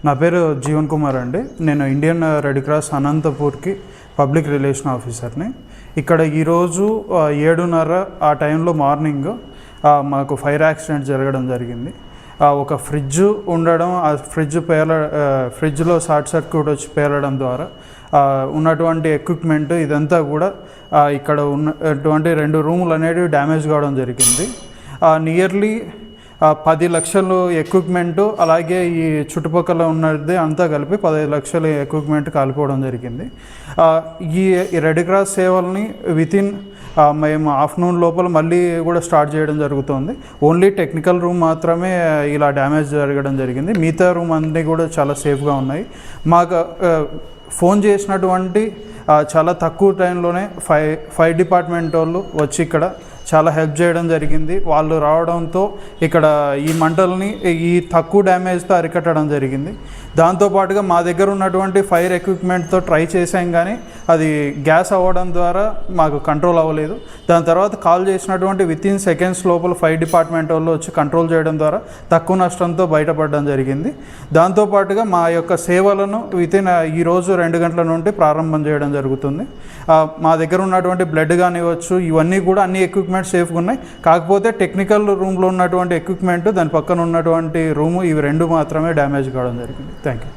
నా పేరు జీవన్ కుమార్ అండి. నేను ఇండియన్ రెడ్ క్రాస్ అనంతపూర్కి పబ్లిక్ రిలేషన్ ఆఫీసర్ని. ఇక్కడ ఈరోజు 7:30 ఆ టైంలో మార్నింగ్ మాకు ఫైర్ యాక్సిడెంట్ జరగడం జరిగింది. ఒక ఫ్రిడ్జ్ ఉండడం, ఆ ఫ్రిడ్జ్లో షార్ట్ సర్క్యూట్ వచ్చి పేలడం ద్వారా ఉన్నటువంటి ఎక్విప్మెంట్ ఇదంతా కూడా ఇక్కడ ఉన్నటువంటి 2 రూములు అనేవి డ్యామేజ్ కావడం జరిగింది. నియర్లీ 10 లక్షలు ఎక్విప్మెంటు, అలాగే ఈ చుట్టుపక్కల ఉన్నది అంతా కలిపి 15 లక్షల ఎక్విప్మెంట్ కాలిపోవడం జరిగింది. ఈ రెడ్ క్రాస్ సేవల్ని వితిన్ మేము ఆఫ్టర్నూన్ లోపల మళ్ళీ కూడా స్టార్ట్ చేయడం జరుగుతుంది. ఓన్లీ టెక్నికల్ రూమ్ మాత్రమే ఇలా డ్యామేజ్ జరగడం జరిగింది. మిగతా రూమ్ అన్నీ కూడా చాలా సేఫ్గా ఉన్నాయి. మాకు ఫోన్ చేసినటువంటి చాలా తక్కువ టైంలోనే ఫైర్ డిపార్ట్మెంట్ వాళ్ళు వచ్చి ఇక్కడ చాలా హెల్ప్ చేయడం జరిగింది. వాళ్ళు రావడంతో ఇక్కడ ఈ మంటల్ని ఈ తక్కువ డ్యామేజ్తో అరికట్టడం జరిగింది. దాంతోపాటుగా మా దగ్గర ఉన్నటువంటి ఫైర్ ఎక్విప్మెంట్తో ట్రై చేసాం, కానీ అది గ్యాస్ అవ్వడం ద్వారా మాకు కంట్రోల్ అవ్వలేదు. దాని తర్వాత కాల్ చేసినటువంటి వితిన్ సెకండ్స్ లోపల ఫైర్ డిపార్ట్మెంట్ వాళ్ళు వచ్చి కంట్రోల్ చేయడం ద్వారా తక్కువ నష్టంతో బయటపడడం జరిగింది. దాంతోపాటుగా మా యొక్క సేవలను వితిన్ ఈరోజు 2 గంటల నుండి ప్రారంభం చేయడం జరుగుతుంది. మా దగ్గర ఉన్నటువంటి బ్లడ్ కానివ్వచ్చు, ఇవన్నీ కూడా అన్ని ఎక్విప్మెంట్ సేఫ్గా ఉన్నాయి. కాకపోతే టెక్నికల్ రూమ్లో ఉన్నటువంటి ఎక్విప్మెంట్, దాని పక్కన ఉన్నటువంటి రూము, ఇవి 2 మాత్రమే డ్యామేజ్ కావడం జరిగింది. Thank you.